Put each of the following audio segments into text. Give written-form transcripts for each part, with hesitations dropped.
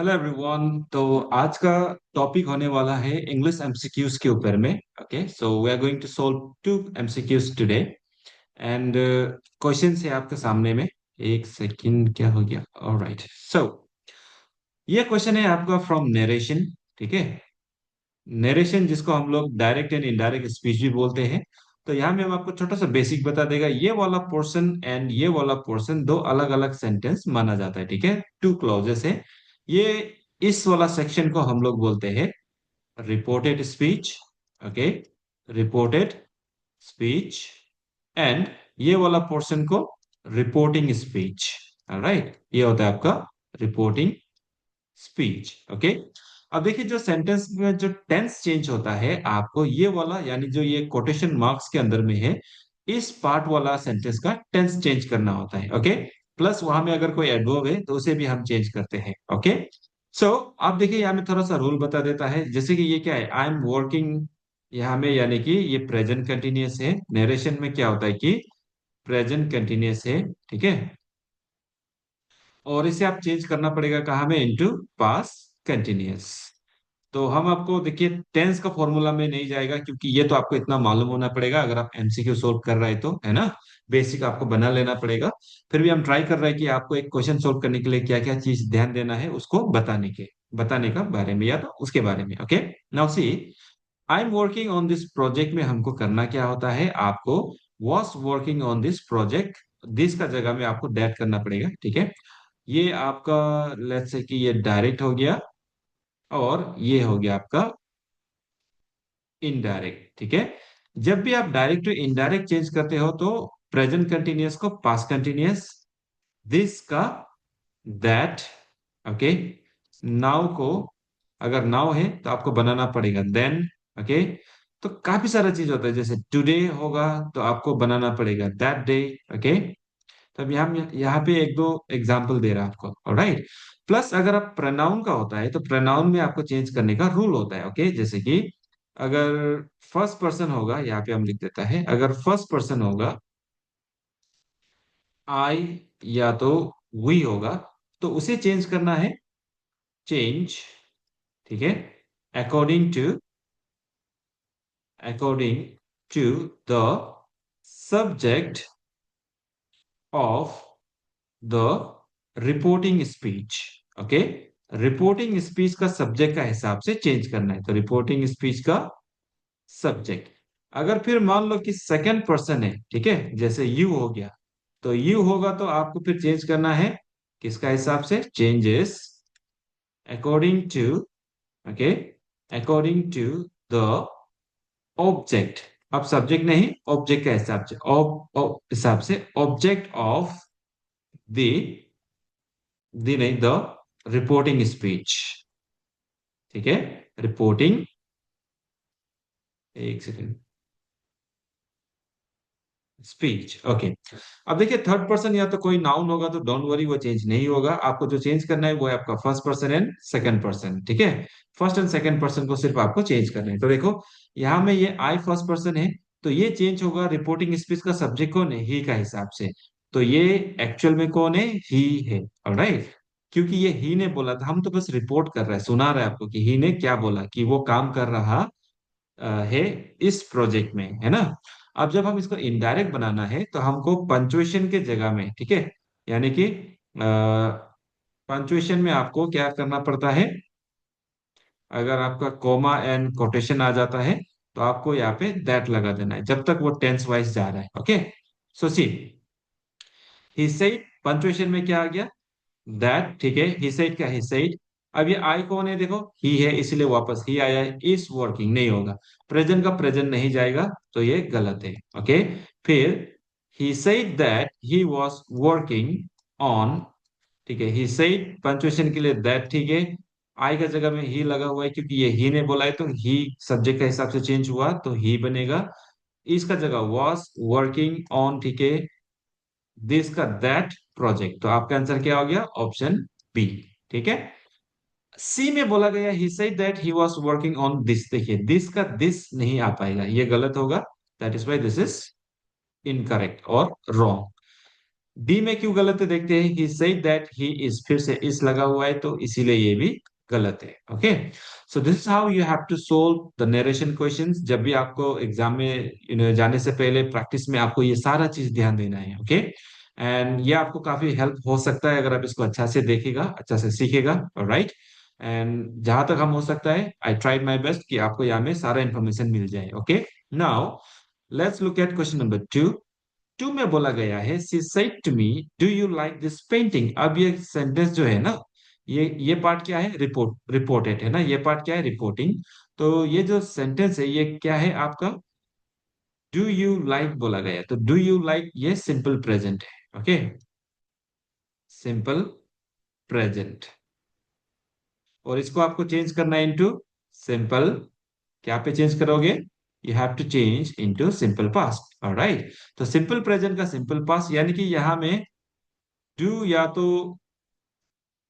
Hello everyone. तो आज का टॉपिक होने वाला है इंग्लिश एमसीक्यूज के ऊपर में। Okay, so we are going to solve two MCQs today. And question है आपके सामने में। एक सेकंड, क्या हो गया? ऑलराइट, सो ये क्वेश्चन है आपका फ्रॉम नरेशन। ठीक है, नरेशन जिसको हम लोग डायरेक्ट एंड इनडायरेक्ट स्पीच भी बोलते हैं। तो यहाँ में हम आपको छोटा सा बेसिक बता देगा। ये वाला पोर्शन एंड ये वाला पोर्शन दो अलग अलग सेंटेंस माना जाता है। ठीक है, टू क्लॉजेस है ये। इस वाला सेक्शन को हम लोग बोलते हैं reported speech. Okay, reported speech. And ये वाला पोर्शन को रिपोर्टिंग स्पीच। राइट, ये होता है आपका रिपोर्टिंग स्पीच। ओके, अब देखिए जो सेंटेंस में जो टेंस चेंज होता है आपको ये वाला, यानी जो ये कोटेशन मार्क्स के अंदर में है, इस पार्ट वाला सेंटेंस का टेंस चेंज करना होता है। ओके, प्लस वहां में अगर कोई एडवर्ब है तो उसे भी हम चेंज करते हैं। ओके, सो आप देखिए यहाँ में थोड़ा सा रूल बता देता है। जैसे कि ये क्या है, आई एम वर्किंग, यहाँ में यानी कि ये प्रेजेंट कंटिन्यूअस है। नरेशन में क्या होता है कि प्रेजेंट कंटिन्यूअस है। ठीक है, और इसे आप चेंज करना पड़ेगा कहाँ में, इनटू पास्ट कंटिन्यूअस। तो हम आपको देखिए टेंस का फॉर्मूला में नहीं जाएगा, क्योंकि ये तो आपको इतना मालूम होना पड़ेगा अगर आप एमसीक्यू सोल्व कर रहे हैं तो, है ना। बेसिक आपको बना लेना पड़ेगा। फिर भी हम ट्राई कर रहे हैं कि आपको एक क्वेश्चन सोल्व करने के लिए क्या क्या चीज ध्यान देना है उसको बताने का बारे में, या तो उसके बारे में। Okay, now see, I am working on this project में हमको करना क्या होता है, आपको was working on this project, this का जगह में आपको दैट करना पड़ेगा। ठीक है, ये आपका लेट्स से कि ये डायरेक्ट हो गया और ये हो गया आपका इनडायरेक्ट। ठीक है, जब भी आप डायरेक्ट टू इनडायरेक्ट चेंज करते हो तो प्रेजेंट कंटिन्यूअस को पास्ट कंटिन्यूअस, दिस का दैट। ओके, नाउ को अगर नाउ है तो आपको बनाना पड़ेगा देन। ओके, तो काफी सारा चीज होता है, जैसे टुडे होगा तो आपको बनाना पड़ेगा दैट डे। ओके, तब यहाँ पे एक दो एग्जाम्पल दे रहा है आपको। ऑलराइट, प्लस अगर आप प्रनाउन का होता है तो प्रनाउन में आपको चेंज करने का रूल होता है। ओके, जैसे कि अगर फर्स्ट पर्सन होगा, यहाँ पे हम लिख देता है, अगर फर्स्ट पर्सन होगा आई या तो वी होगा, तो उसे चेंज करना है चेंज। ठीक है, according to according to the subject of the reporting speech. Okay, reporting speech का सब्जेक्ट का हिसाब से चेंज करना है, तो रिपोर्टिंग स्पीच का सब्जेक्ट। अगर फिर मान लो कि सेकंड पर्सन है, ठीक है, जैसे यू हो गया, तो यू होगा तो आपको फिर चेंज करना है किसका हिसाब से, changes according to. Okay, according to the object. अब सब्जेक्ट नहीं, ऑब्जेक्ट का हिसाब से, हिसाब से ऑब्जेक्ट ऑफ द दी नहीं, द रिपोर्टिंग स्पीच। ठीक है, रिपोर्टिंग, एक सेकेंड, स्पीच। ओके, अब देखिए थर्ड पर्सन या तो कोई नाउन होगा तो डोंट वरी, वो चेंज नहीं होगा। आपको जो चेंज करना है वो है आपका first person and second person. ठीक है, फर्स्ट एंड सेकंड पर्सन को सिर्फ आपको चेंज करना है। तो देखो यहाँ में ये आई फर्स्ट पर्सन है, तो ये चेंज होगा रिपोर्टिंग स्पीच का सब्जेक्ट कौन है, ही का हिसाब से। तो ये एक्चुअल में कौन है, ही है। ऑलराइट, क्योंकि ये ही ने बोला था, हम तो बस रिपोर्ट कर रहे हैं, सुना रहे हैं आपको कि ही ने क्या बोला, कि वो काम कर रहा है इस प्रोजेक्ट में, है ना। अब जब हम इसको इनडायरेक्ट बनाना है तो हमको पंचुएशन के जगह में, ठीक है, यानी कि पंचुएशन में आपको क्या करना पड़ता है, अगर आपका कोमा एंड कोटेशन आ जाता है तो आपको यहाँ पे दैट लगा देना है जब तक वो टेंस वाइज जा रहा है। Okay, so see, he said, punctuation में क्या आ गया, दैट। ठीक है, ही सेड क्या, ही सेड। अब ये आई कौन है, देखो ही है, इसलिए वापस ही आया है, इज वर्किंग नहीं होगा, प्रेजेंट का प्रेजेंट नहीं जाएगा, तो ये गलत है। ओके, फिर he said that he was working on. ठीक है, ही सेड पंचुएशन के लिए दैट। ठीक है, आई का जगह में ही लगा हुआ है क्योंकि ये ही ने बोला है, तो ही सब्जेक्ट का हिसाब से चेंज हुआ तो ही बनेगा। इसका जगह वाज वर्किंग ऑन। ठीक है, दिस का दैट प्रोजेक्ट, तो आपका आंसर क्या हो गया, ऑप्शन बी। ठीक है, सी में बोला गया he said that he was working on this, देखिए दिस का दिस नहीं आ पाएगा, ये गलत होगा, that is why this is incorrect और रॉन्ग। डी में क्यों गलत है देखते हैं। He said that he is, फिर से इस लगा हुआ है तो इसीलिए ये भी गलत है। Okay, so this is how you have to solve the narration questions. जब भी आपको एग्जाम में जाने से पहले प्रैक्टिस में आपको ये सारा चीज ध्यान देना है। ओके, एंड ये आपको काफी हेल्प हो सकता है अगर आप इसको अच्छा से देखेगा, अच्छा से सीखेगा। राइट, एंड जहां तक हम हो सकता है आई ट्राइड माई बेस्ट कि आपको यहाँ में सारा इन्फॉर्मेशन मिल जाए। Okay, now let's look at question number two. Two में बोला गया है she said to me do you like this painting. अब ये सेंटेंस जो है ना, ये पार्ट क्या है, रिपोर्टेड है ना, ये पार्ट क्या है, रिपोर्टिंग। तो ये जो सेंटेंस है ये क्या है आपका, डू यू लाइक बोला गया है। तो डू यू लाइक ये सिंपल प्रेजेंट है। ओके, सिंपल प्रेजेंट, और इसको आपको चेंज करना है इनटू सिंपल, क्या पे चेंज करोगे, you have to change into simple past. Alright, तो सिंपल प्रेजेंट का सिंपल पास्ट यानी कि यहां में डू या तो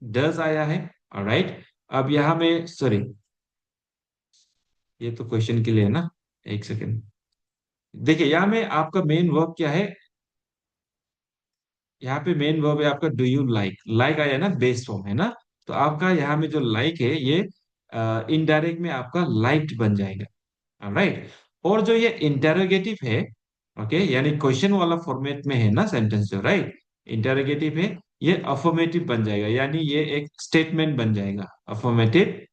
डज आया है। ऑलराइट, अब यहां में सॉरी, ये तो क्वेश्चन के लिए है ना, एक सेकेंड। देखिए यहां में आपका मेन वर्ब क्या है, यहाँ पे मेन वर्ब है आपका डू यू लाइक। लाइक आया है ना, बेस फॉर्म है ना, तो आपका यहाँ में जो लाइक है ये इनडायरेक्ट में आपका लाइक्ड बन जाएगा। राइट, और जो ये इंटेरोगेटिव है, ओके, यानी क्वेश्चन वाला फॉर्मेट में है ना सेंटेंस जो, राइट, इंटेरोगेटिव है, ये अफर्मेटिव बन जाएगा, यानी ये एक स्टेटमेंट बन जाएगा, अफर्मेटिव।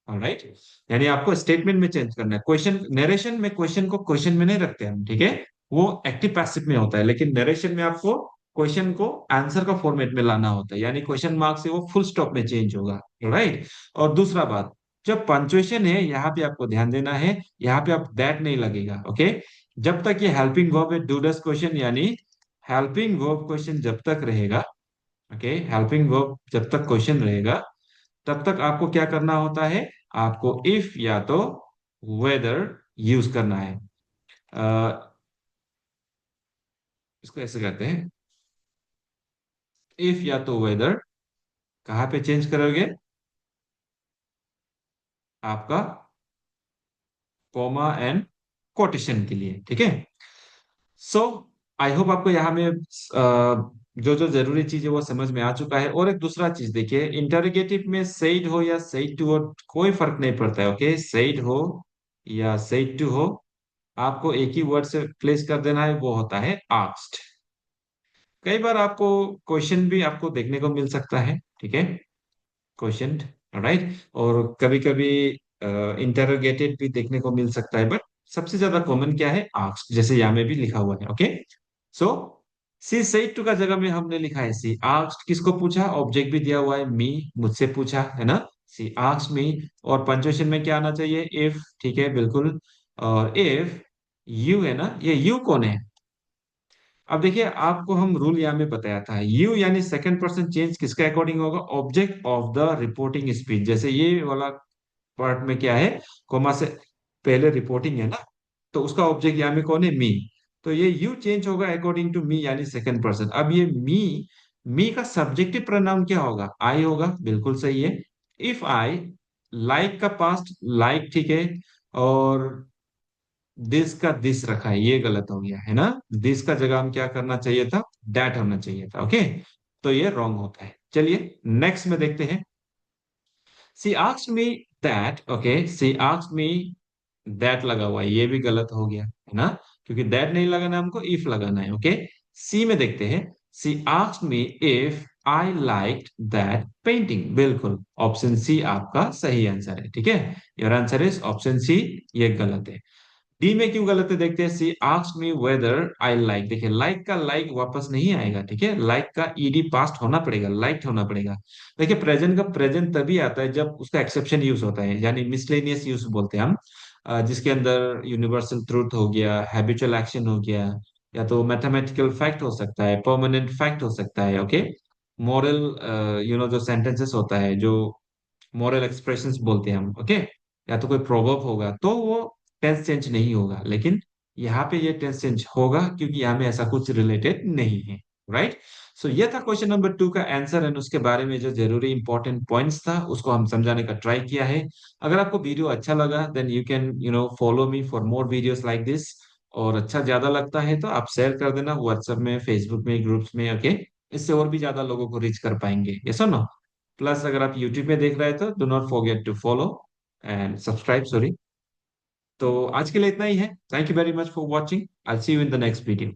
राइट, यानी आपको स्टेटमेंट में चेंज करना है। क्वेश्चन नरेशन में क्वेश्चन को क्वेश्चन में नहीं रखते हम, ठीक है, वो एक्टिव पैसिव में होता है, लेकिन नरेशन में आपको क्वेश्चन को आंसर का फॉर्मेट में लाना होता है, यानी क्वेश्चन मार्क से वो फुल स्टॉप में चेंज होगा। राइट, और दूसरा बात, जब पंक्चुएशन है यहाँ पे आपको ध्यान देना है, यहाँ पे आप दैट नहीं लगेगा। ओके, जब तक ये हेल्पिंग वर्ब है, डू डस क्वेश्चन, यानी हेल्पिंग वर्ब क्वेश्चन जब तक रहेगा, ओके, हेल्पिंग वर्ब जब तक क्वेश्चन रहेगा तब तक आपको क्या करना होता है, आपको इफ या तो वेदर यूज करना है। इसको ऐसे कहते हैं, इफ या तो वेदर कहाँ पे चेंज करोगे, आपका कॉमा एंड कोटेशन के लिए, ठीक है। सो आई होप आपको यहाँ में जो जो जरूरी चीज है वो समझ में आ चुका है। और एक दूसरा चीज देखिए, इंटरोगेटिव में सेड हो या सेड टू हो कोई फर्क नहीं पड़ता है। ओके, सेड हो या सेड टू हो, आपको एक ही वर्ड से प्लेस कर देना है, वो होता है आस्क्ड। कई बार आपको क्वेश्चन भी आपको देखने को मिल सकता है, ठीक है, क्वेश्चन, राइट, और कभी कभी इंटरोगेटेड भी देखने को मिल सकता है, बट सबसे ज्यादा कॉमन क्या है, आस्क्ड, जैसे यहाँ में भी लिखा हुआ है। Okay, so she said to का जगह में हमने लिखा है सी आस्क्ड, किसको पूछा, ऑब्जेक्ट भी दिया हुआ है मी, मुझसे पूछा है ना, सी आस्क्ड मी, और पंक्चुएशन में क्या आना चाहिए, इफ, ठीक है, बिल्कुल। और इफ यू है ना, ये यू कौन है, अब देखिए आपको हम रूल यहाँ में बताया था, यू यानी सेकंड पर्सन चेंज किसके अकॉर्डिंग होगा, object of the reporting speech. जैसे ये वाला पार्ट में क्या है, कोमा से पहले रिपोर्टिंग है ना, तो उसका ऑब्जेक्ट यहाँ में कौन है, मी, तो ये यू चेंज होगा अकॉर्डिंग टू मी यानी सेकंड पर्सन। अब ये मी का सब्जेक्टिव प्रोनाउन क्या होगा, आई होगा, बिल्कुल सही है। इफ आई, लाइक का पास्ट लाइक, ठीक है, और दिस का दिस रखा है, ये गलत हो गया है ना, दिस का जगह हम क्या करना चाहिए था, दैट होना चाहिए था। ओके, तो ये रॉन्ग होता है। चलिए नेक्स्ट में देखते हैं, she asked me that, okay, she asked me that लगा हुआ है, ये भी गलत हो गया है ना, क्योंकि दैट नहीं लगाना, हमको इफ लगाना है। ओके, सी में देखते हैं, she asked me if I like that painting, बिल्कुल ऑप्शन सी आपका सही आंसर है, ठीक है, your answer is option C, ये गलत है। डी में क्यों गलत है देखते हैं, she asked me whether I like, देखिए लाइक का लाइक वापस नहीं आएगा, ठीक है, लाइक का ईडी पास्ट होना पड़ेगा, लाइक होना पड़ेगा। देखिए प्रेजेंट का प्रेजेंट तभी आता है जब उसका एक्सेप्शन यूज होता है, यानी मिसलेनियस यूज बोलते हैं हम, जिसके अंदर यूनिवर्सल ट्रूथ हो गया, हैबिचुअल एक्शन हो गया, या तो मैथमेटिकल फैक्ट हो सकता है, परमानेंट फैक्ट हो सकता है। ओके, मॉरल जो सेंटेंसेस होता है, जो मॉरल एक्सप्रेशंस बोलते हैं हम। ओके, या तो कोई प्रोवर्ब होगा तो वो टेंस चेंज नहीं होगा, लेकिन यहाँ पे ये टेंस चेंज होगा क्योंकि यहाँ में ऐसा कुछ रिलेटेड नहीं है। राइट, सो ये था क्वेश्चन नंबर टू का आंसर, एंड उसके बारे में जो जरूरी इंपॉर्टेंट पॉइंट्स था उसको हम समझाने का ट्राई किया है। अगर आपको वीडियो अच्छा लगा then you can follow me for more videos like this. और अच्छा ज्यादा लगता है तो आप शेयर कर देना व्हाट्सएप में, फेसबुक में, ग्रुप्स में। ओके, इससे और भी ज्यादा लोगों को रीच कर पाएंगे। यस और नो? प्लस अगर आप यूट्यूब में देख रहे हैं तो do not forget to follow and subscribe, sorry. तो आज के लिए इतना ही है। Thank you very much for watching. I see you in the next video.